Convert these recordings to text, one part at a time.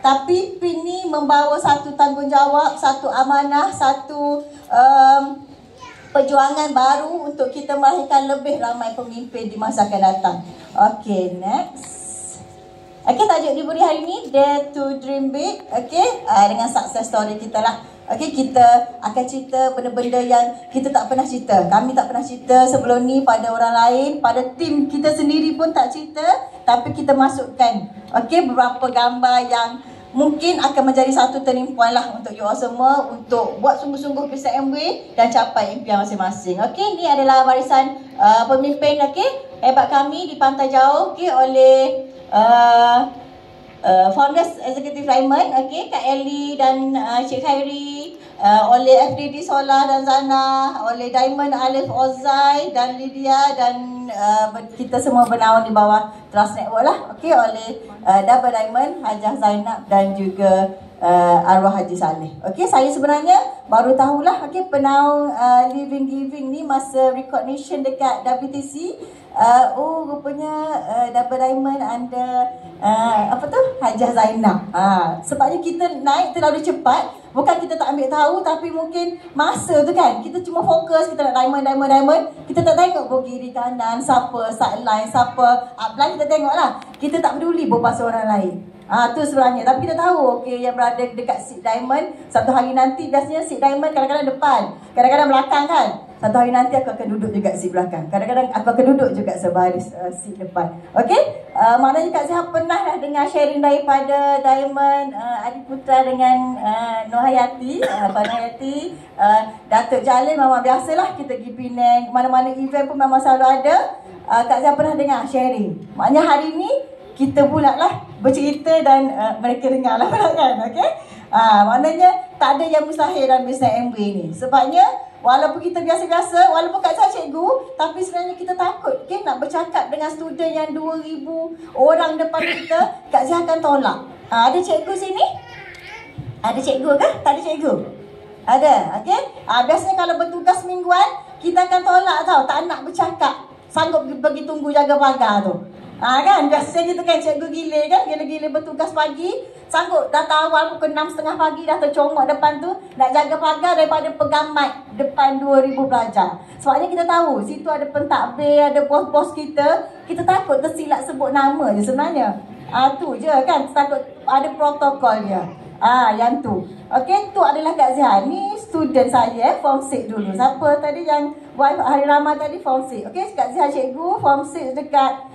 Tapi PIN ni membawa satu tanggungjawab, satu amanah, satu perjuangan baru untuk kita melahirkan lebih ramai pemimpin di masa akan datang. Okay, next. Okay, tajuk diberi hari ni Dare to Dream Big. Okay, dengan success story kita lah. Okay, kita akan cerita benda-benda yang kita tak pernah cerita. Kami tak pernah cerita sebelum ni pada orang lain, pada tim kita sendiri pun tak cerita. Tapi kita masukkan, okay, beberapa gambar yang mungkin akan menjadi satu turning point lah untuk you all semua, untuk buat sungguh-sungguh PCMW dan capai impian masing-masing. Okay, ni adalah barisan pemimpin, okay, hebat kami di Pantai Jauh, okay, oleh Founders Executive Diamond, okay, Kak Ellie dan Cik Khairi, oleh FDD Solar dan Zana, oleh Diamond Alif Ozai dan Lydia, dan kita semua bernaung di bawah Trust Network lah, okay, oleh Double Diamond, Hajah Zainab dan juga arwah Haji Saleh. Okay, saya sebenarnya baru tahulah, okay, penaung Living Giving ni masa recognition dekat WTC. Rupanya Double Diamond under Hajah Zainab. Sebabnya kita naik terlalu cepat. Bukan kita tak ambil tahu, tapi mungkin masa tu kan kita cuma fokus, kita nak diamond. Kita tak tengok pun kiri kanan, siapa sideline, siapa upline, kita tengok lah. Kita tak peduli pasal orang lain. Tu sebenarnya. Tapi kita tahu, okay, yang berada dekat seat diamond, satu hari nanti biasanya seat diamond kadang-kadang depan, kadang-kadang belakang kan. Satu hari nanti aku akan duduk juga seat belakang. Kadang-kadang aku akan duduk juga sebaris seat depan. Okay? Maknanya Kak Zia pernah dah dengar sharing daripada Diamond, Adi Putra dengan Nur Hayati, Puan Hayati, Datuk Jalil. Memang biasalah kita pergi Penang, mana-mana event pun memang selalu ada. Kak Zia pernah dengar sharing. Maknanya hari ni kita pula lah bercerita dan mereka dengar lah kan. Okay? Maknanya tak ada yang mustahil dalam bisnes MB ni. Sebabnya walaupun kita biasa-biasa, walaupun Kak Zia cikgu, tapi sebenarnya kita takut, okay, nak bercakap dengan student yang 2,000 orang depan kita. Kak Zia akan tolak. Ada cikgu sini? Ada cikgu ke? Tak ada cikgu? Ada, okay. Biasanya kalau bertugas mingguan, kita akan tolak tau, tak nak bercakap. Sanggup pergi tunggu jaga pagar tu. Kan, biasanya kita kan cikgu gila kan, gila-gila bertugas pagi, sanggup datang awal pukul 6.30 pagi dah tercomot depan tu, nak jaga pagar daripada pegang mic depan 2,000 pelajar. Sebabnya kita tahu, situ ada pentadbir, ada bos-bos kita takut tersilap sebut nama je sebenarnya. Tu je kan, takut ada protokol dia. Yang tu. Okay, tu adalah Kak Zia. Ni student saya, Form 6 dulu. Siapa tadi yang wife Hari Rama tadi, Form 6. Okay, Kak Zia cikgu, Form 6 dekat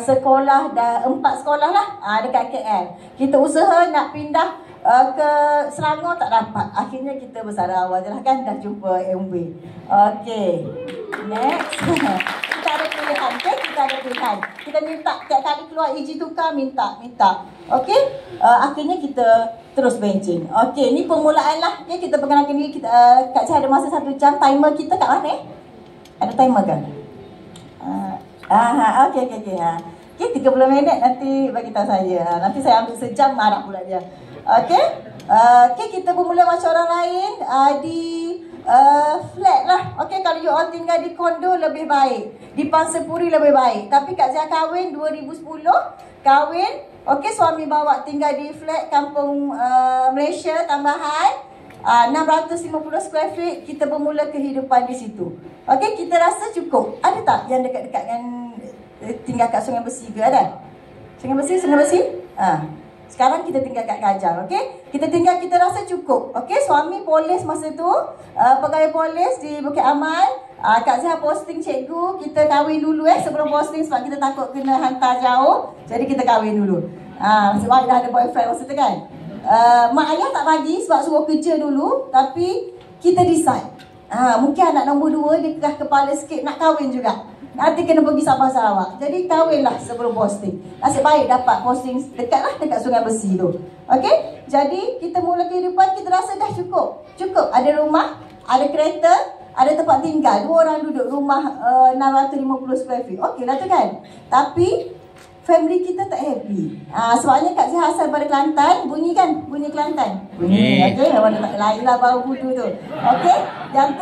sekolah, dah 4 sekolah lah dekat KL. Kita usaha nak pindah ke Selangor, tak dapat. Akhirnya kita bersara awal je lah kan, dah jumpa MB. Okay, next. Kita ada pilihan, okay? Kita ada pilihan. Kita minta, tiap kali keluar EG tukar, minta. Okay, akhirnya kita terus benching. Okay, ni permulaan lah. Okay, kita perkenalkan diri. Kak Zia ada masa 1 jam. Timer kita kat mana? Ada timer kan? Okay. Okay, 30 minit nanti bagi tahu saya. Nanti saya ambil sejam, marah pula dia. Okay. Okay, kita bermula macam orang lain di flat lah. Okay, kalau you all tinggal di kondo lebih baik, di Pansepuri lebih baik. Tapi Kak Zia kahwin 2010. Okay, suami bawa tinggal di flat kampung Malaysia tambahan 650 square feet. Kita bermula kehidupan di situ. Okay, kita rasa cukup. Ada tak yang dekat-dekat dengan tinggal kat Sungai Besi ke? Ada? Sungai Besi? Sekarang kita tinggal kat Kajang. Okay, kita tinggal, kita rasa cukup. Okay, suami polis masa tu, pegawai polis di Bukit Aman. Kak Zia posting cikgu, kita kahwin dulu sebelum posting, sebab kita takut kena hantar jauh. Jadi kita kahwin dulu. Sebab dah ada boyfriend masa tu kan. Mak ayah tak bagi sebab suruh kerja dulu. Tapi kita decide, mungkin anak nombor 2 dia kerah kepala sikit, nak kahwin juga. Nanti kena pergi Sabah Sarawak. Jadi kahwinlah sebelum posting. Nasib baik dapat posting dekat Sungai Besi tu. Okay, jadi kita mula kehidupan, kita rasa dah cukup. Ada rumah, ada kereta, ada tempat tinggal, 2 orang duduk, rumah 650 square feet. Okey lah tu kan. Tapi family kita tak happy. Sebabnya Kak Zia asal pada Kelantan. Bunyi kan? Bunyi Kelantan. Bunyi. Okey, memang tak lain lah bau budu tu. Okey, yang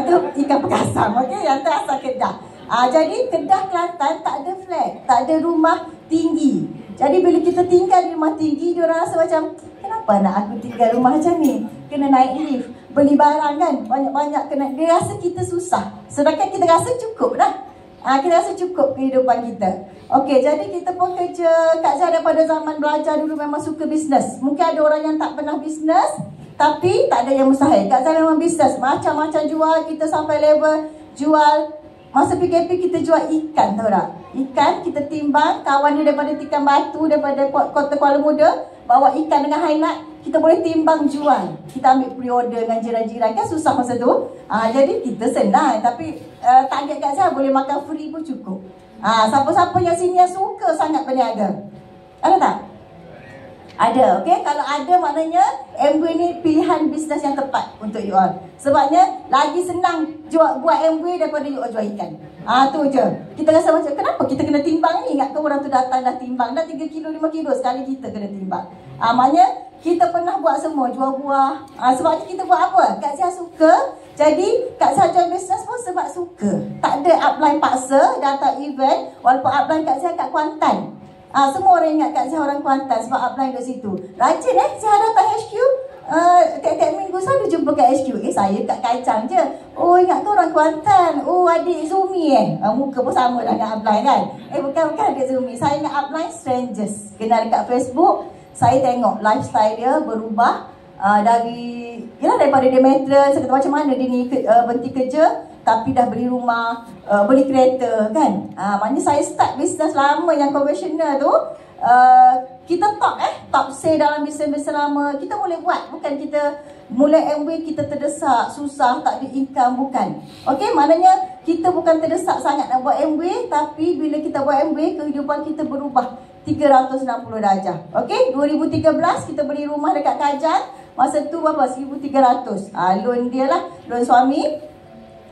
tu ikan perkasam. Okey, yang tu asal Kedah. Jadi Kedah Kelantan tak ada flat, tak ada rumah tinggi. Jadi bila kita tinggal di rumah tinggi, dia orang rasa macam, kenapa nak aku tinggal rumah macam ni? Kena naik lift, beli barang kan, banyak-banyak kena. Dia rasa kita susah, sedangkan kita rasa cukup dah. Kita rasa cukup kehidupan kita. Okey, jadi kita pun kerja. Kak Zah daripada zaman belajar dulu memang suka bisnes. Mungkin ada orang yang tak pernah bisnes, tapi tak ada yang mustahil. Kak Zah memang bisnes, macam-macam jual. Kita sampai level jual. Masa PKP kita jual ikan, tahu tak? Ikan kita timbang, kawan dia daripada Tikan Batu, daripada Kota Kuala Muda, bawa ikan dengan highlight, kita boleh timbang jual. Kita ambil pre-order dengan jiran-jiran, kan susah masa tu. Jadi kita senang, tapi target Kak Zah boleh makan free pun cukup. Siapa-siapa yang sini yang suka sangat berniaga? Ada tak? Ada, okey. Kalau ada, maknanya Amway ni pilihan bisnes yang tepat untuk you all. Sebabnya lagi senang buat Amway daripada you all jual ikan. Tu je. Kita rasa macam, kenapa kita kena timbang ni? Ingat ke orang tu datang dah timbang dah 3 kilo, 5 kilo, sekali kita kena timbang. Maknanya kita pernah buat semua, jual buah. Sebab kita buat apa? Kak Zah suka. Jadi Kak Zah jual bisnes pun sebab suka. Tak ada upline paksa datang event. Walaupun upline Kak Zah kat Kuantan. Semua orang ingat Kak Zah orang Kuantan sebab upline kat situ. Rajin Zah datang HQ. Tiap-tiap minggu selalu jumpa kat HQ. Saya kat Kacang je. Oh, ingat tu orang Kuantan. Oh, adik Zumi muka pun sama dah dengan upline kan. Bukan adik Zumi. Saya dengan upline strangers. Kenal dekat Facebook. Saya tengok lifestyle dia berubah. Daripada dia mattress, saya kata macam mana dia ni berhenti kerja tapi dah beli rumah, beli kereta kan. Maknanya saya start bisnes lama yang konvensional tu. Kita top say dalam bisnes lama. Kita boleh buat, bukan kita mulai Amway kita terdesak, susah, tak ada income, bukan. Okey, maknanya kita bukan terdesak sangat nak buat Amway, tapi bila kita buat Amway, kehidupan kita berubah 360 darjah. Okey, 2013 kita beli rumah dekat Kajang. Masa tu berapa? 1,300. Loan dia lah, loan suami.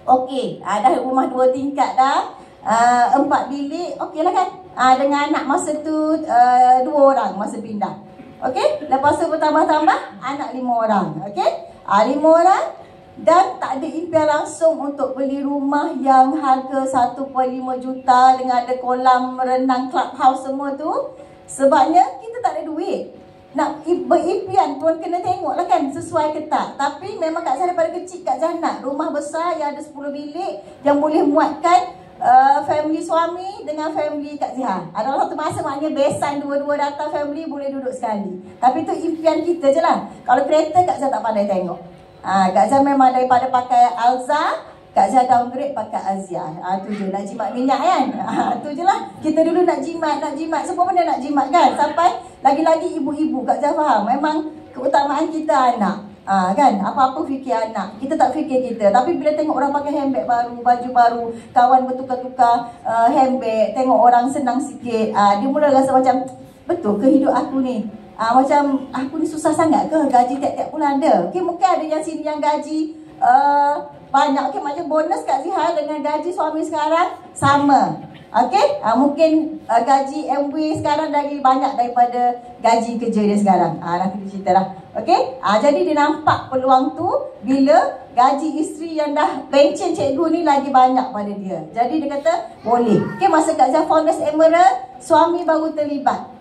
Okey, dah rumah 2 tingkat dah. 4 bilik, okey lah kan. Dengan anak masa tu 2 orang masa pindah. Okey, lepas tu bertambah-tambah anak 5 orang. Okey, 5 orang. Dan tak ada impian langsung untuk beli rumah yang harga 1.5 juta dengan ada kolam renang, clubhouse semua tu. Sebabnya kita tak ada duit. Nak berimpian pun kena tengok lah kan sesuai ke tak. Tapi memang Kak Zah daripada kecil Kak Zah nak rumah besar yang ada 10 bilik yang boleh muatkan family suami dengan family Kak Zah. Ada satu masa maknanya besan dua-dua datang family boleh duduk sekali. Tapi tu impian kita je lah. Kalau kereta Kak Zah tak pandai tengok. Kak Zah memang daripada pakai Alza, Kak Zah downgrade pakai Azia. Tu je, nak jimat minyak kan. Tu je lah. Kita dulu nak jimat. Semua benda nak jimat kan. Sampai lagi-lagi ibu-ibu. Kak Zah faham. Memang keutamaan kita anak. Kan. Apa-apa fikir anak. Kita tak fikir kita. Tapi bila tengok orang pakai handbag baru, baju baru, kawan bertukar-tukar handbag, tengok orang senang sikit. Dia mula rasa macam, betul ke hidup aku ni? Macam aku ni susah sangat ke gaji tiap-tiap bulan ada? Okay, mungkin ada yang sini yang gaji banyak. Okay, macam bonus Kak Zihar dengan gaji suami sekarang sama. Okay, mungkin gaji Amway sekarang lagi banyak daripada gaji kerja dia sekarang. Nanti dia cerita lah. Okay, jadi dia nampak peluang tu bila gaji isteri yang dah pencen cikgu ni lagi banyak pada dia. Jadi dia kata boleh. Okay, masa Kak Zihar Founders Emerald, suami baru terlibat.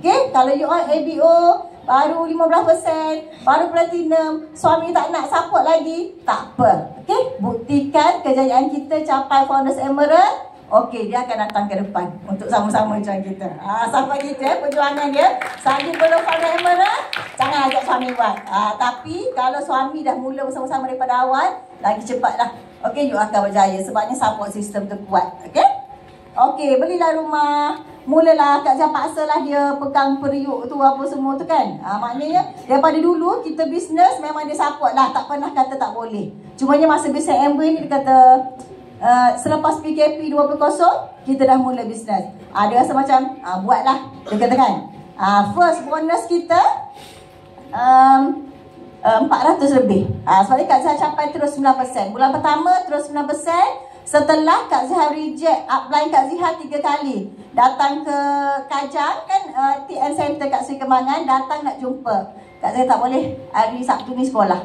Okay, kalau you all ABO baru 15%, baru platinum, suami tak nak support lagi, tak apa. Okay, buktikan kejayaan kita capai Founders Emerald. Okay, dia akan datang ke depan untuk sama-sama join kita. Sampai kita perjuangan dia. Selagi belum Founders Emerald, jangan ajak suami buat. Tapi kalau suami dah mula bersama-sama daripada awal, lagi cepatlah. Okay, you akan berjaya sebabnya support system tu kuat. Okay. Okey, belilah rumah. Mulalah Kak Zah paksalah dia pegang periuk tu apa semua tu kan. Maknanya daripada dulu kita bisnes memang dia support lah. Tak pernah kata tak boleh. Cumanya masa bisnes Amway ni dia kata selepas PKP 2.0 kita dah mula bisnes. Dia rasa macam buatlah. Dia kata kan. First bonus kita 400 lebih. Sebab ni Kak Zah capai terus 9%. Bulan pertama terus 9%. Setelah Kak Zihar reject upline Kak Zihar 3 kali. Datang ke Kajang kan, TN Center kat Seri Kembangan. Datang nak jumpa Kak Zihar, tak boleh hari Sabtu ni sekolah.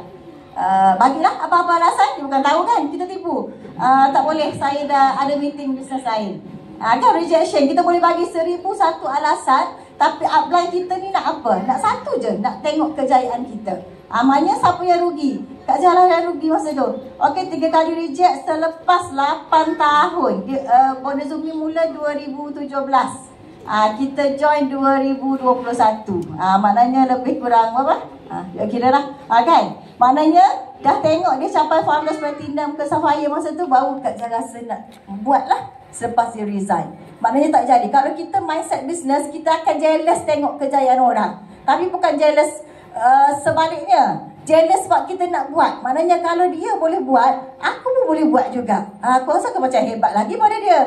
Bagilah apa-apa alasan. Dia bukan tahu kan, kita tipu. Tak boleh, saya dah ada meeting bisnes lain. Kan rejection, kita boleh bagi 1001 alasan, tapi upline kita ni nak apa? Nak satu je, nak tengok kejayaan kita. Maknanya siapa yang rugi? Kak Zahra yang rugi masa tu. Okey, 3 kali reject selepas 8 tahun. Bonus Zoom ni mula 2017. Kita join 2021. Maknanya lebih kurang berapa? Kira lah. Kan? Maknanya dah tengok dia capai Founders Platinum ke Sapphire masa tu, baru Kak Zahra rasa nak buat lah selepas dia resign. Maknanya tak jadi. Kalau kita mindset business, kita akan jealous tengok kejayaan orang. Tapi bukan jealous sebaliknya. Jealous sebab kita nak buat. Maknanya kalau dia boleh buat, aku pun boleh buat juga. Aku rasa aku macam hebat lagi pada dia.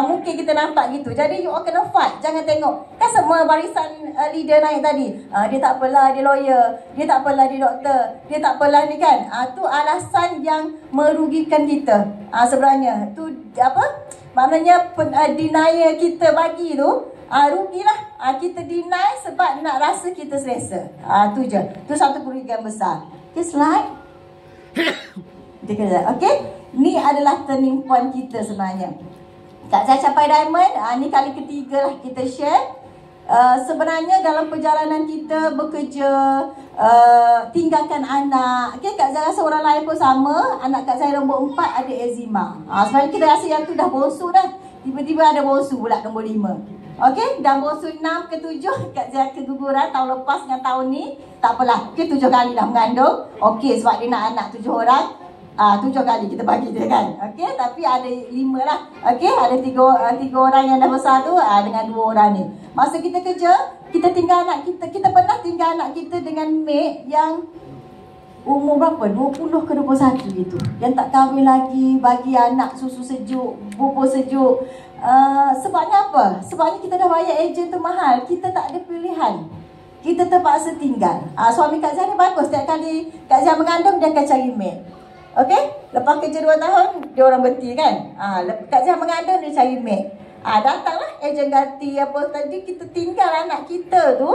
Mungkin kita nampak gitu. Jadi you all kena fight. Jangan tengok. Kan semua barisan leader naik tadi. Dia tak apalah, dia lawyer. Dia tak apalah, dia doktor. Dia tak apalah ni kan. Tu alasan yang merugikan kita. Sebenarnya. Tu apa? Maknanya denial kita bagi tu, rugilah. Kita deny sebab nak rasa kita selesa. Tu je. Tu satu kerugian besar. Okay, slide. Okay. Ni adalah turning point kita sebenarnya. Kak Zah capai diamond. Ni kali ketiga lah kita share. Sebenarnya dalam perjalanan kita bekerja, tinggalkan anak. Okay, Kak Zah rasa orang lain pun sama. Anak Kak Zah nombor 4 ada eczema. Sebenarnya kita rasa yang tu dah bongsu dah. Tiba-tiba ada bongsu pula nombor 5. Okey, dan bongsu 6 ke 7 Kak Zah keguguran tahun lepas dengan tahun ni. Tak apalah, okey 7 kali dah mengandung. Okey, sebab dia nak anak 7 orang. 7 kali kita bagi dia kan. Okey, tapi ada 5 lah. Okey, ada 3 orang yang dah besar tu dengan 2 orang ni. Masa kita kerja, kita tinggal anak kita. Kita pernah tinggal anak kita dengan mate yang umur berapa? 20 ke 21 gitu. Yang tak kahwin lagi, bagi anak susu sejuk, bubur sejuk. Sebabnya apa? Sebabnya kita dah bayar ejen tu mahal. Kita tak ada pilihan. Kita terpaksa tinggal. Suami Kak Zah ni bagus. Setiap kali Kak Zah mengandung, dia akan cari maid. Okey? Lepas kerja 2 tahun, dia orang berhenti kan? Kak Zah mengandung, dia cari maid. Datanglah ejen ganti apa tadi. Kita tinggal anak kita tu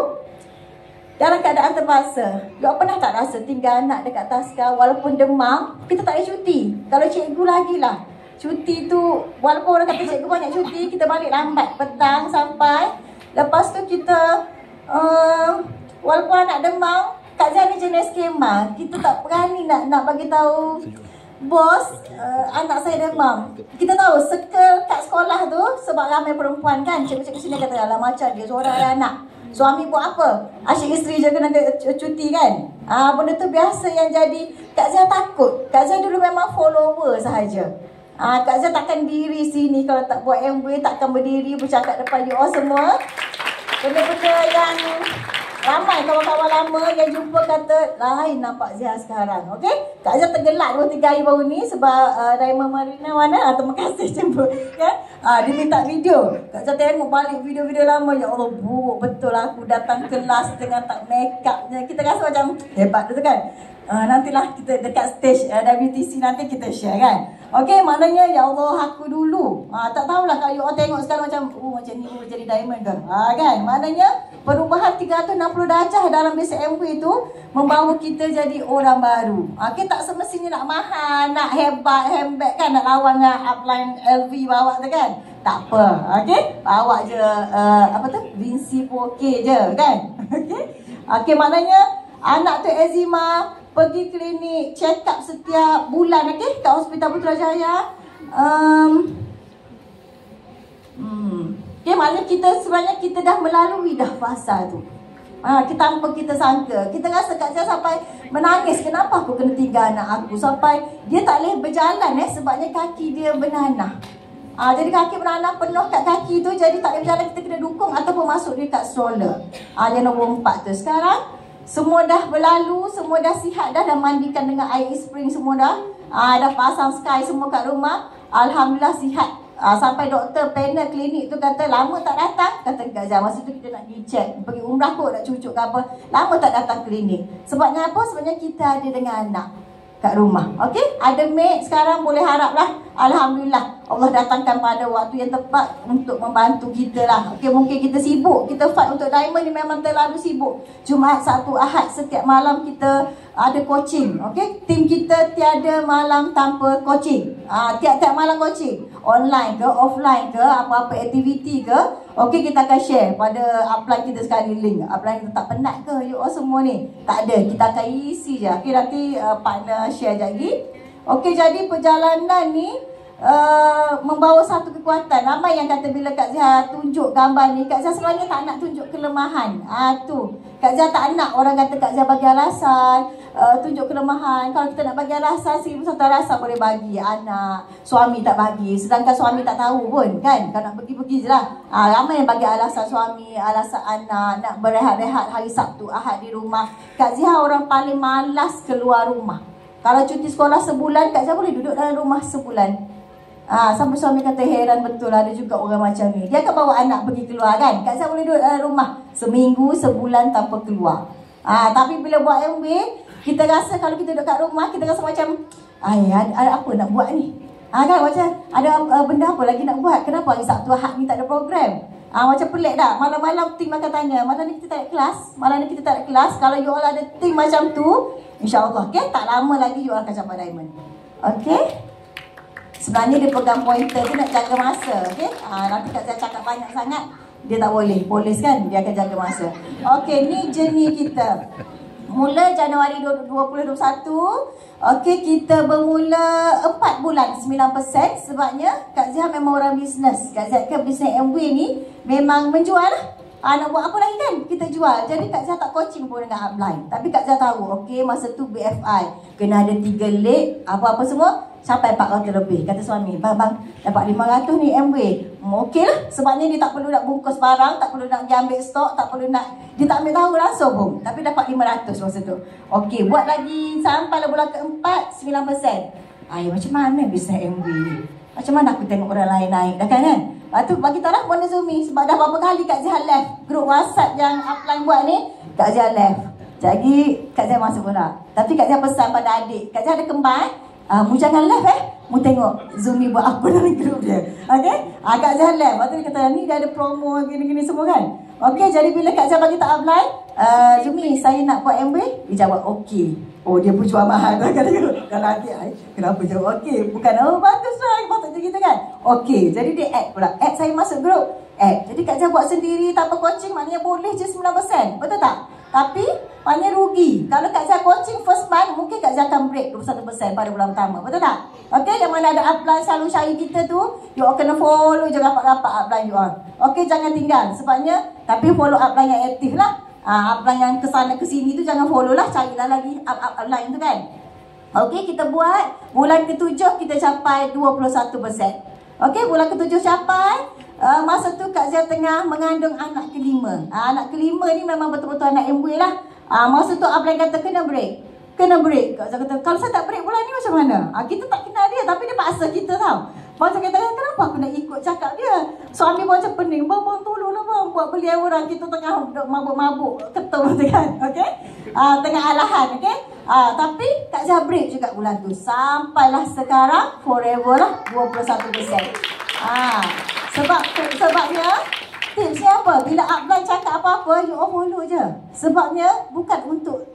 dalam keadaan terpaksa. You pernah tak rasa tinggal anak dekat taska walaupun demam, kita tak ada cuti. Kalau cikgu lagi lah. Cuti tu, walaupun orang kata cikgu banyak cuti, kita balik lambat petang sampai. Lepas tu kita, walaupun anak demam, Kak Zah ni jenis skema. Kita tak berani nak bagi tahu bos, anak saya demam. Kita tahu, circle kat sekolah tu, sebab ramai perempuan kan. Cikgu-cikgu sini kata, alah macam dia seorang ada anak. Suami buat apa? Asyik isteri je kena cuti kan? Benda tu biasa yang jadi. Kak Zah takut. Kak Zah dulu memang follower sahaja. Kak Zah takkan diri sini kalau tak buat MW, takkan berdiri bercakap depan you all semua. Benda-benda yang ramai kawan-kawan lama yang jumpa kata, lain nampak Zah sekarang. Okey? Kak Zah tergelak 2-3 hari baru ni sebab Diamond Marina mana? Terima kasih jemput. Kan? Dia minta video. Kak Zah tengok balik video-video lama. Ya Allah, buruk betul aku datang kelas dengan tak make upnya. Kita rasa macam hebat tu kan? Nantilah kita dekat stage WTC nanti kita share kan. Okey, maknanya ya Allah aku dulu. Tak tahulah kalau you all tengok sekarang macam macam ni boleh jadi diamond ke. Kan? Maknanya perubahan 360 darjah dalam basic MW itu membawa kita jadi orang baru. Okey, tak semestinya nak mahal, nak hebat, handbag kan, nak lawan dengan upline LV bawa tu kan. Tak apa. Okey? Bawa je apa tu? Vinci 4K je kan. Okey? Okey, maknanya anak tu eczema, pergi klinik, check up setiap bulan, okey, kat Hospital Putrajaya. Okey, maknanya kita sebenarnya kita dah melalui dah fasa tu. Tanpa kita sangka. Kita rasa Kak Zah sampai menangis, kenapa aku kena tinggal anak aku? Sampai dia tak boleh berjalan sebabnya kaki dia bernanah. Jadi kaki bernanah penuh kat kaki tu, jadi tak boleh berjalan, kita kena dukung ataupun masuk dia kat stroller. Yang nombor 4 tu. Sekarang semua dah berlalu, semua dah sihat dah mandikan dengan air spring semua dah. Dah pasang sky semua kat rumah. Alhamdulillah sihat. Sampai doktor panel klinik tu kata lama tak datang. Kata Kak Zah, masa tu kita nak pergi check, pergi umrah kot nak cucuk ke apa. Lama tak datang klinik. Sebabnya apa? Sebabnya kita ada dengan anak kat rumah. Okey? Ada maid sekarang, boleh haraplah. Alhamdulillah Allah datangkan pada waktu yang tepat untuk membantu kita lah. Okey, mungkin kita sibuk, kita fight untuk diamond ni memang terlalu sibuk. Jumaat, Sabtu, Ahad setiap malam kita ada coaching. Okey, tim kita tiada malam tanpa coaching. Tiap-tiap malam coaching. online ke, offline ke, apa-apa aktiviti ke, okey, kita akan share pada upline kita sekali link. Upline kita tak penat ke you all semua ni? Tak ada, kita akan isi je. Okey, nanti partner share je lagi. Okey, jadi perjalanan ni membawa satu kekuatan. Ramai yang kata bila Kak Zia tunjuk gambar ni, Kak Zia sebenarnya tak nak tunjuk kelemahan. Tu Kak Zia tak nak orang kata Kak Zia bagi alasan, tunjuk kelemahan. Kalau kita nak bagi alasan, 1001 alasan boleh bagi. Anak, suami tak bagi, sedangkan suami tak tahu pun kan. Kalau nak pergi-pergi je lah. Ramai yang bagi alasan suami, alasan anak, nak berehat-rehat hari Sabtu, Ahad di rumah. Kak Zia orang paling malas keluar rumah. Kalau cuti sekolah sebulan, Kak Zia boleh duduk dalam rumah sebulan. Sampai suami kata heran betul, ada juga orang macam ni. Dia akan bawa anak pergi keluar kan. Kak Zia boleh duduk dalam rumah seminggu, sebulan tanpa keluar. Tapi bila buat MB, kita rasa kalau kita duduk kat rumah, kita rasa macam ada apa nak buat ni? Kan macam ada benda apa lagi nak buat? Kenapa hari Sabtu Ahad ni tak ada program? Macam pelik dah. Malam-malam tim akan tanya, malam ni kita tak ada kelas, malam ni kita tak ada kelas. Kalau you all ada tim macam tu, insya-Allah, okay? Tak lama lagi you all akan capai diamond. Okay? Sebenarnya dia pegang pointer tu nak jaga masa, okey? Nanti Kak Zia cakap banyak sangat, dia tak boleh. Polis kan, dia akan jaga masa. Okey, ni journey kita. Mula Januari 2021, okey, kita bermula 4 bulan 9%. Sebabnya Kak Zia memang orang bisnes. Kak Zia kan bisnes MW ni memang menjual lah. Nak buat apa lagi kan? Kita jual. Jadi Kak Zia tak coaching pun dengan upline. Tapi Kak Zia tahu, okey, masa tu BFI kena ada 3 leg, apa-apa semua, sampai 400 lebih. Kata suami, bang dapat 500 ni MW. Okey lah. Sebabnya dia tak perlu nak bungkus barang, tak perlu nak pergi ambil stok, tak perlu nak, dia tak ambil tahu langsung pun. Tapi dapat 500 masa tu. Okey, buat lagi sampai bulan keempat 9%. Macam mana bisnes MW ni? Macam mana aku tengok orang lain naik dah kan? Lepas tu bagi tahu lah Mona Zumi. Sebab dah berapa kali Kak Zia left grup WhatsApp yang upline buat ni, Kak Zia left. Jadi Kak Zia masuk pula. Tapi Kak Zia pesan pada adik, Kak Zia ada kembar, mu jangan left mu tengok Zumi buat apa dalam grup dia. Okay, Kak Zia left. Lepas tu dia kata ni dia ada promo gini-gini semua kan. Okay, jadi bila Kak Zia bagi tak upline, Zumi saya nak buat MB, dia jawab okey. Dia pun jual mahal dah kata. Kalau adik, kenapa jawab okey? Bukan, bagus lah, patutnya kita kan. Okey, jadi dia add pula. Add saya masuk grup. Add. Jadi Kak Zia buat sendiri tanpa coaching, maknanya boleh je 9%. Betul tak? Tapi, maknanya rugi. Kalau Kak Zia coaching first month, mungkin Kak Zia akan break 21% pada bulan pertama. Betul tak? Okey, yang mana ada upline selalu syari kita tu, you all kena follow je rapat-rapat upline you all. Okey, jangan tinggal. Sebabnya, tapi follow upline yang aktif lah. Upline yang kesana kesini tu jangan follow lah, carilah lagi upline tu kan. Okey, kita buat bulan ke-7 kita capai 21%. Okey, bulan ke-7 capai. Masa tu Kak Zia tengah mengandung anak kelima. Anak kelima ni memang betul-betul anak MW lah. Masa tu upline kata kena break. Kena break. Kak Zia kata kalau saya tak break bulan ni macam mana? Kita tak kenal dia tapi dia paksa kita tau. Masa kita kata kenapa aku nak ikut cakap dia? Suami pun macam pening. Bang tolonglah bang, buat beliau orang kita tengah mabuk-mabuk ketum tu kan. Okey? Tengah alahan, okey? Tapi Kak Zia break juga bulan tu. Sampailah sekarang forever lah 21%. Sebabnya tipsnya apa? Bila upline cakap apa-apa, you all follow je. Sebabnya bukan untuk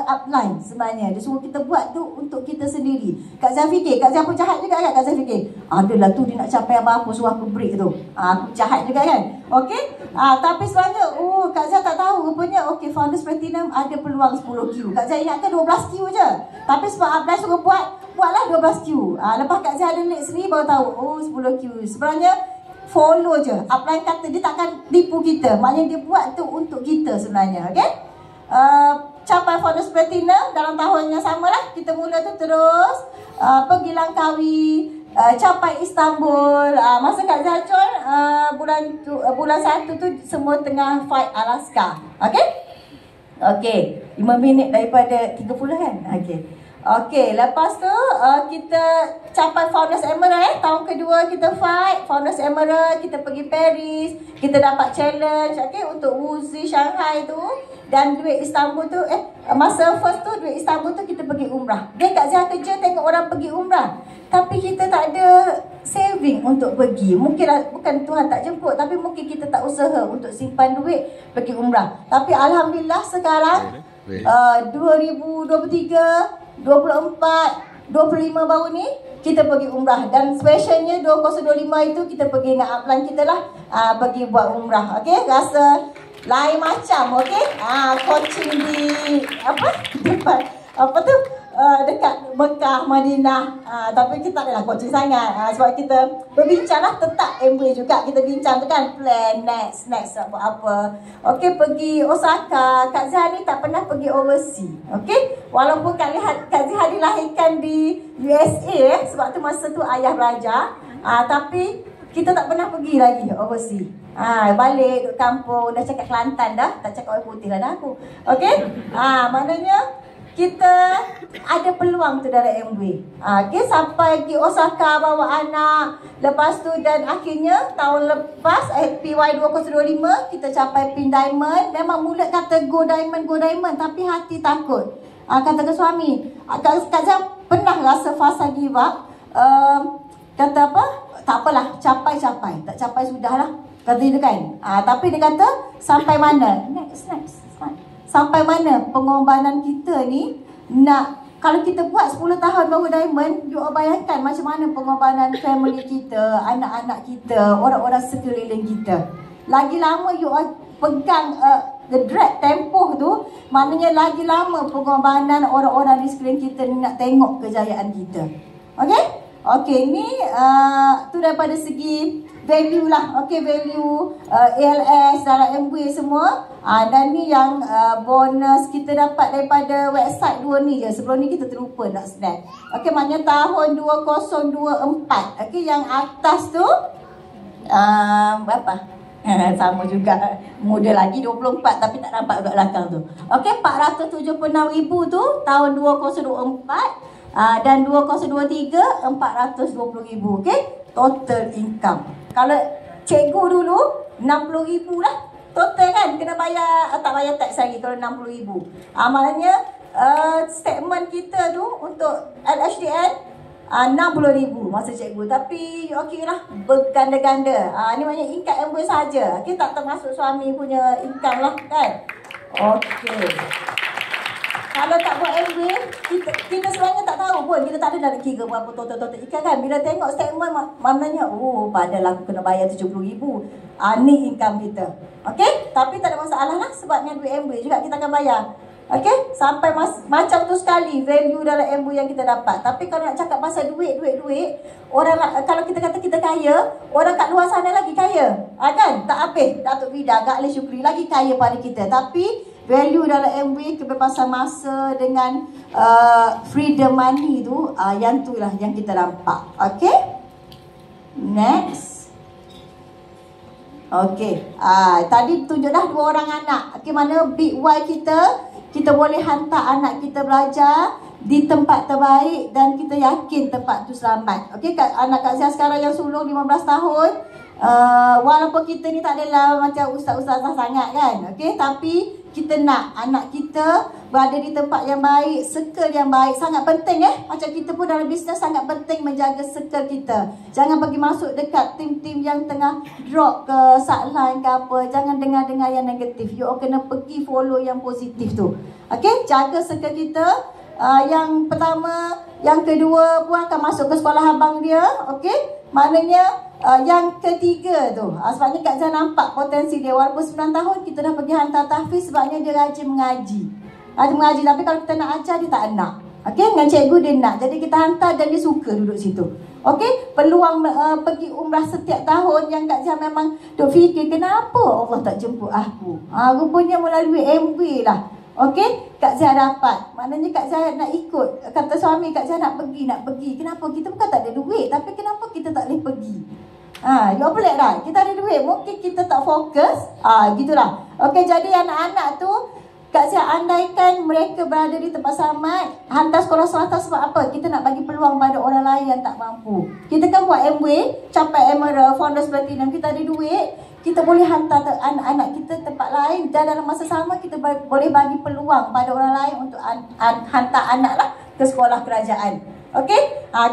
upline sebenarnya. Dia suruh kita buat tu untuk kita sendiri. Kak Zia fikir, Kak Zia pun jahat juga kan? Kak Zia fikir, adalah tu dia nak capai apa-apa suruh aku break tu. Aku jahat juga kan? Okey? Tapi sebenarnya, Kak Zia tak tahu rupanya, okey, Founders Platinum ada peluang 10Q. Kak Zia ingatkan 12Q je. Tapi sebab upline suruh buatlah 12Q. Lepas Kak Zia ada lead sendiri baru tahu, 10Q. Sebenarnya, follow je. Upline kata dia takkan tipu kita. Maknanya dia buat tu untuk kita sebenarnya. Okey? Capai Founders Platinum dalam tahun yang sama lah. Kita mula tu terus pergi Langkawi, capai Istanbul. Masa Kak Zia join bulan 1 tu semua tengah fight Alaska. Okey? Okey, 5 minit daripada 30 kan? Okey, lepas tu kita capai Founders Emerald. Tahun kedua kita fight Founders Emerald, kita pergi Paris, kita dapat challenge untuk Wuxi Shanghai tu. Dan duit Istanbul tu, masa first tu duit Istanbul tu kita pergi umrah. Dia Kak Zia kerja tengok orang pergi umrah, tapi kita tak ada saving untuk pergi. Mungkin bukan Tuhan tak jemput, tapi mungkin kita tak usaha untuk simpan duit pergi umrah. Tapi Alhamdulillah sekarang 2023, 24, 25 baru ni kita pergi umrah. Dan specialnya 2025 itu kita pergi dengan upline kita lah, pergi buat umrah. Okey, rasa lain macam. Okey, coaching di depan dekat Mekah, Madinah. Tapi kita tak adalah coaching sangat, sebab kita berbincang lah tentang Amway juga. Kita bincang tu kan, plan next apa. Okey, pergi Osaka. Kak Zia ni tak pernah pergi overseas. Okey, walaupun Kak Zia dilahirkan di USA, sebab tu masa tu ayah belajar, tapi kita tak pernah pergi lagi overseas. Balik duduk kampung, dah cakap Kelantan dah, tak cakap orang putih lah dah aku. Okey, maknanya kita ada peluang tu dalam Amway. Okay, sampai pergi Osaka bawa anak. Lepas tu dan akhirnya tahun lepas PY 2025 kita capai pin diamond. Memang mulut kata go diamond, tapi hati takut. Kata ke suami, Kak Zia pernah rasa fasa give up. Kata apa? Tak apalah, capai. Tak capai sudahlah. Kata dia kan. Tapi dia kata sampai mana? Next. Sampai mana pengorbanan kita ni nak, kalau kita buat 10 tahun baru diamond, you bayangkan macam mana pengorbanan family kita, anak-anak kita, orang-orang sekeliling kita. Lagi lama you pegang the drag tempoh tu, maknanya lagi lama pengorbanan orang-orang di sekeliling kita ni nak tengok kejayaan kita. Okey, ni tu daripada segi value lah. Okey, value ALS dalam Amway semua. Dan ni yang bonus kita dapat daripada website 2 ni je. Sebelum ni kita terlupa nak snap. Okey, maknanya tahun 2024. Okey, yang atas tu berapa? Sama juga. Muda lagi 24, tapi tak nampak kat belakang tu. Okey, 476,000 tu tahun 2024. Dan 2023 420,000. Okey, total income. Kalau cikgu dulu 60,000 lah total kan, kena bayar, tak bayar tax lagi kalau 60,000. Maknanya statement kita tu untuk LHDN 60,000 masa cikgu. Tapi okey lah, berganda-ganda. Ni maknanya income Amway saja. Okey, tak termasuk suami punya income lah kan. Okey. Kalau tak buat Amway, kita sebenarnya tak tahu pun. Kita tak ada nak kira berapa total ikan kan. Bila tengok statement, maknanya padahal aku kena bayar 70,000. Ni income kita. Okey, tapi tak ada masalah lah, sebabnya duit Amway juga kita akan bayar. Okey, sampai macam tu sekali value dalam Amway yang kita dapat. Tapi kalau nak cakap pasal duit, orang kalau kita kata kita kaya, orang kat luar sana lagi kaya. Kan? Tak habis. Datuk Vida, Kak Ali Syukri lagi kaya pada kita. Tapi value dalam Amway, kebebasan masa dengan freedom money tu, yang tu lah yang kita nampak. Okey, next. Okey, tadi tunjuk dah 2 orang anak. Okey, mana big Y kita boleh hantar anak kita belajar di tempat terbaik dan kita yakin tempat tu selamat. Okey, anak Kak Zia sekarang yang sulung 15 tahun. Walaupun kita ni tak adalah macam ustaz-ustazah sangat kan. Okey, tapi kita nak anak kita berada di tempat yang baik, circle yang baik. Sangat penting macam kita pun dalam bisnes sangat penting menjaga circle kita. Jangan pergi masuk dekat tim-tim yang tengah drop ke sideline ke apa. Jangan dengar-dengar yang negatif. You kena pergi follow yang positif tu. Okey, jaga circle kita. Yang pertama, yang kedua pun akan masuk ke sekolah abang dia. Okey, maknanya yang ketiga tu, sebabnya Kak Zia nampak potensi dia. Walaupun 9 tahun kita dah pergi hantar tahfiz, sebabnya dia rajin mengaji. Tapi kalau kita nak ajar, dia tak nak. Okey, dengan cikgu dia nak. Jadi kita hantar dan dia suka duduk situ. Okey, peluang pergi umrah setiap tahun yang Kak Zia memang duk fikir, kenapa Allah tak jemput aku? Rupanya melalui Amway lah. Okey, Kak Zia dapat. Maknanya Kak Zia nak ikut. Kata suami, Kak Zia nak pergi. Kenapa? Kita bukan tak ada duit, tapi kenapa kita tak boleh pergi? You pelik tak? Kita ada duit, mungkin kita tak fokus. Gitulah. Okey, jadi anak-anak tu Kak Zia andaikan mereka berada di tempat selamat, hantar sekolah swasta sebab apa? Kita nak bagi peluang pada orang lain yang tak mampu. Kita kan buat Amway, capai Emerald, Founders Platinum, kita ada duit, kita boleh hantar anak-anak kita tempat lain, dan dalam masa sama kita boleh bagi peluang pada orang lain untuk hantar anak lah ke sekolah kerajaan. Okey,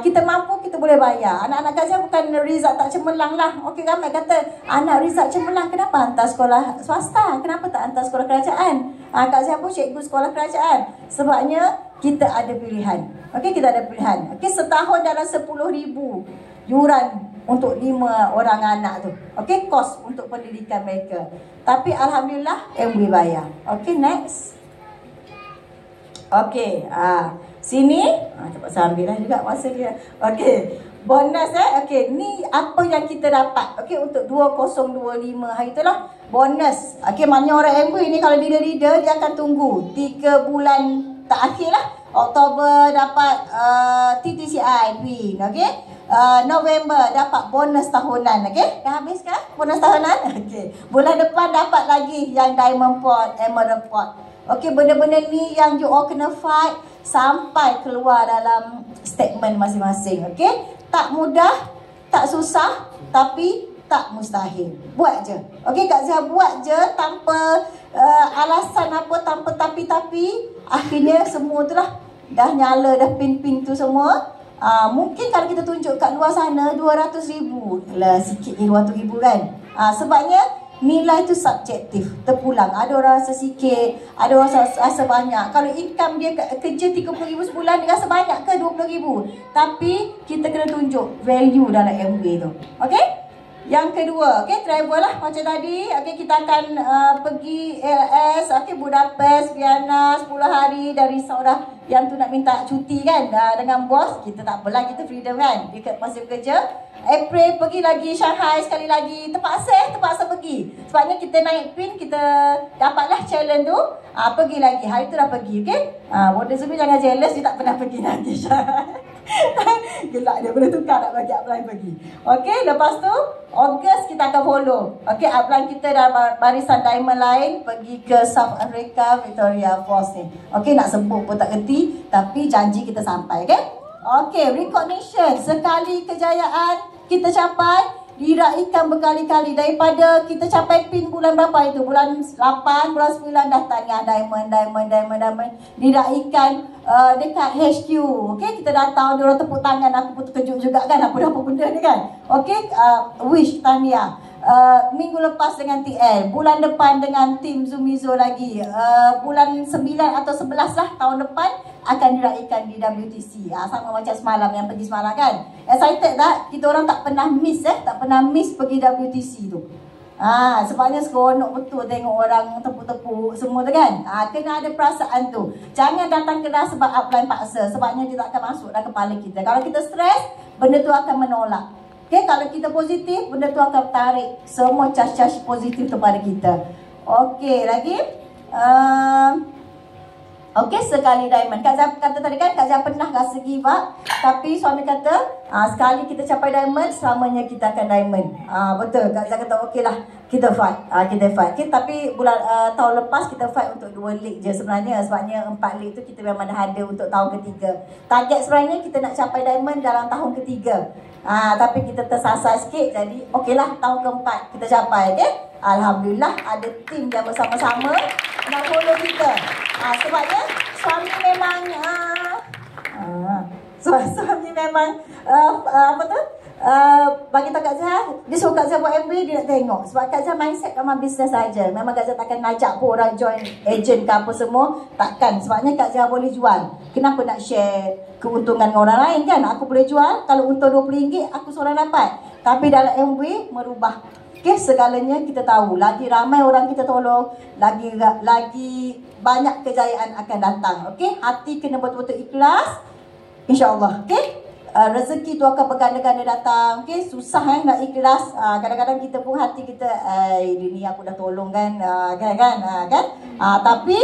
kita mampu, kita boleh bayar. Anak-anak Kak Zia bukan result tak cemerlang lah. Okey, ramai kata anak result cemerlang, kenapa hantar sekolah swasta? Kenapa tak hantar sekolah kerajaan? Kak Zia pun cikgu sekolah kerajaan. Sebabnya kita ada pilihan. Okey, kita ada pilihan. Okey, setahun dalam 10,000 yuran untuk 5 orang anak tu. Okey, kos untuk pendidikan mereka. Tapi alhamdulillah MB bayar. Okey, next. Okey, sini cepat ambil lah juga masa dia. Okey, bonus okey, ni apa yang kita dapat. Okey, untuk 2025 hari itulah bonus. Okey, mana orang MB ni kalau leader-leader dia akan tunggu 3 bulan terakhir lah. Oktober dapat TTCI win. Okey, November dapat bonus tahunan. Okey, dah habis kan bonus tahunan? Okey, bulan depan dapat lagi yang Diamond Pot, Emerald Pot. Okey, benda-benda ni yang you all kena fight sampai keluar dalam statement masing-masing. Okey, tak mudah, tak susah, tapi tak mustahil. Buat je. Okey, Kak Zia buat je tanpa alasan apa, tanpa tapi-tapi. Akhirnya semua tu lah dah nyala, dah pin-pin tu semua. Mungkin kalau kita tunjuk kat luar sana 200,000 lah, sikit ni 200,000 kan. Sebabnya nilai tu subjektif, terpulang. Ada orang rasa sikit, ada orang rasa banyak. Kalau income dia kerja 30,000 sebulan, dia rasa banyak ke 20,000? Tapi kita kena tunjuk value dalam MB tu. Okey? Yang kedua, okey, travel lah macam tadi. Okey, kita akan pergi LS, okey, Budapest, Vienna 10 hari dari seorang yang tu nak minta cuti kan dengan bos. Kita tak apalah, kita freedom kan dekat masa bekerja. April pergi lagi Shanghai sekali lagi. Terpaksa pergi. Sebabnya kita naik pin, kita dapatlah challenge tu. Pergi lagi. Hari tu dah pergi, okey? Bodoh Zumi jangan jealous, dia tak pernah pergi lagi Shanghai. Gelak dia boleh tukar nak bagi upline pergi. Okey, lepas tu Ogos kita akan follow. Okey, upline kita dalam barisan diamond lain pergi ke South Africa, Victoria Falls ni. Okey, nak sebut pun tak kerti, tapi janji kita sampai, okey? Okey, recognition, sekali kejayaan kita capai, diraikan berkali-kali. Daripada kita capai pin bulan berapa itu? Bulan 8, bulan 9 dah tanya diamond. Diraikan dekat HQ. Okey, kita datang, dia orang tepuk tangan. Aku pun terkejut juga kan, apa benda ni kan. Okey, wish tahniah. Minggu lepas dengan TL, bulan depan dengan tim Zumizo lagi, bulan 9 atau 11 lah tahun depan akan diraikan di WTC. Sama macam semalam yang pergi semalam kan. Excited tak? Kita orang tak pernah miss tak pernah miss pergi WTC tu. Sebabnya seronok betul tengok orang tepuk-tepuk semua tu kan. Kena ada perasaan tu. Jangan datang kelas sebab upline paksa, sebabnya dia tak akan masuk dalam kepala kita. Kalau kita stres, benda tu akan menolak. Okay, kalau kita positif, benda tu akan tarik semua charge-charge positif kepada kita. Okey, lagi. Okey, sekali diamond. Kak Zia kata tadi kan, Kak Zia pernah rasa give up. Tapi suami kata, sekali kita capai diamond, selamanya kita akan diamond. Betul, Kak Zia kata okey lah, kita fight. Okay, tapi bulan tahun lepas kita fight untuk 2 league je sebenarnya. Sebabnya 4 league tu kita memang dah ada untuk tahun ketiga. Target sebenarnya kita nak capai diamond dalam tahun ketiga. Tapi kita tersasar sikit, jadi okey lah, tahun keempat kita capai, okay? Alhamdulillah ada tim yang bersama-sama nak follow kita. Sebabnya suami memang suami memang bagi tahu Kak Zia, dia suruh Kak Zia buat MB, dia nak tengok. Sebab Kak Zia mindset memang bisnes saja. Memang Kak Zia takkan ajak pun orang join agent ke apa semua. Takkan. Sebabnya Kak Zia boleh jual. Kenapa nak share keuntungan dengan orang lain kan? Aku boleh jual, kalau untung RM20 aku seorang dapat. Tapi dalam MB merubah. Okay, segalanya kita tahu. Lagi ramai orang kita tolong, lagi banyak kejayaan akan datang. Okay, hati kena betul-betul ikhlas. InsyaAllah. Okay, rezeki tu akan berganda-ganda datang. Okay, susah nak ikhlas. Kadang-kadang kita pun hati kita, dia ni aku dah tolong kan. Tapi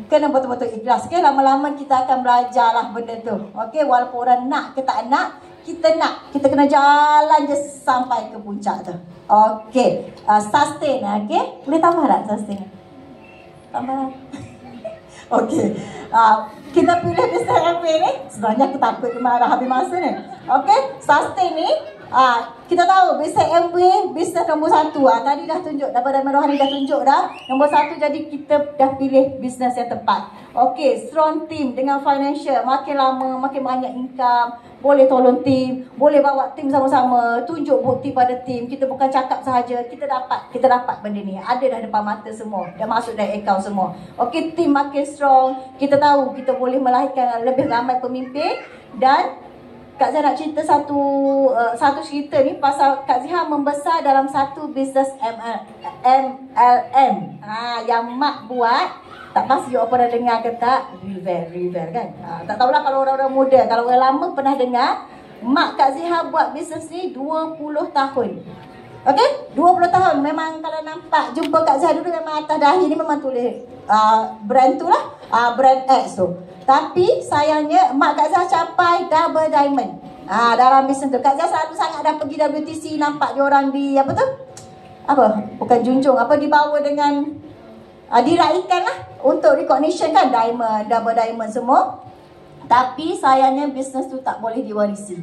kena betul-betul ikhlas. Okay, lama-lama kita akan belajar lah benda tu. Okay, walaupun orang nak ke tak nak, kita nak, kita kena jalan je sampai ke puncak tu. Okey, sustain. Okey, boleh tambah tak sustain? Tambah. Okey, kita pilih bisnes MB ni. Sebenarnya aku takut dia marah habis masa ni. Okey, sustain ni Kita tahu bisnes Amway bisnes nombor 1. Tadi dah tunjuk, Dapat Diamond Rohani dah tunjuk dah. Nombor 1, jadi kita dah pilih bisnes yang tepat. Okey, strong team dengan financial. Makin lama, makin banyak income. Boleh tolong tim, boleh bawa tim sama-sama. Tunjuk bukti pada tim. Kita bukan cakap sahaja, kita dapat benda ni. Ada dah depan mata semua. Dah masuk dalam akaun semua. Okey, tim makin strong. Kita tahu kita boleh melahirkan lebih ramai pemimpin. Dan Kak Zia nak cerita satu cerita ni pasal Kak Zia membesar dalam satu bisnes MLM. Yang mak buat, tak pasti you pernah dengar ke tak? River kan? Tak tahulah kalau orang-orang muda. Kalau orang lama pernah dengar, mak Kak Zia buat bisnes ni 20 tahun. Okey? 20 tahun. Memang kalau nampak jumpa Kak Zia dulu, memang atas dahi ni memang tulis brand tu lah, brand X tu. Tapi sayangnya mak Kak Zia capai double diamond dalam bisnes tu. Kak Zia selalu sangat dah pergi WTC, nampak dia orang di bukan junjung, dibawa dengan diraikan lah untuk recognition kan, diamond, double diamond semua. Tapi sayangnya bisnes tu tak boleh diwarisi.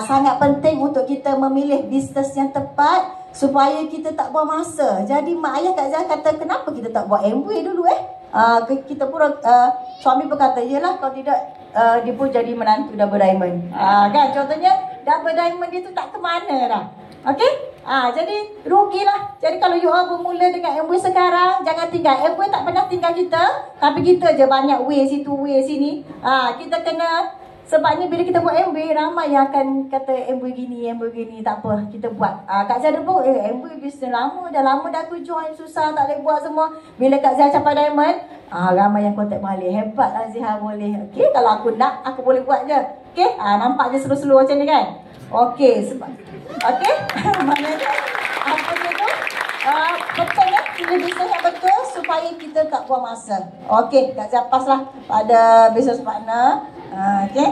Sangat penting untuk kita memilih bisnes yang tepat supaya kita tak buang masa. Jadi mak ayah Kak Zia kata, kenapa kita tak buat Amway dulu kita pun suami pun kata, yelah kalau tidak dia pun jadi menantu double diamond. Kan contohnya double diamond dia tu tak ke mana dah. Okey? Jadi rugilah. Jadi kalau you all bermula dengan Amway sekarang, jangan tinggal. Amway tak pernah tinggal kita, tapi kita je banyak way situ, way sini. Kita kena, sebabnya bila kita buat Amway, ramai yang akan kata Amway gini, tak apa, kita buat. Kak Zia ada pun, Amway bisnes lama dah aku join, susah, tak boleh buat semua. Bila Kak Zia capai diamond, ramai yang kontak balik, hebat lah Zia boleh. Okey, kalau aku nak, aku boleh buat je. Okey, nampak je slow-slow macam ni kan. Okey, sebab okey, maknanya apa dia tu? Betul ya, pilih bisnes yang betul supaya kita tak buang masa. Okey, Kak Zia pas lah pada bisnes partner. Okey.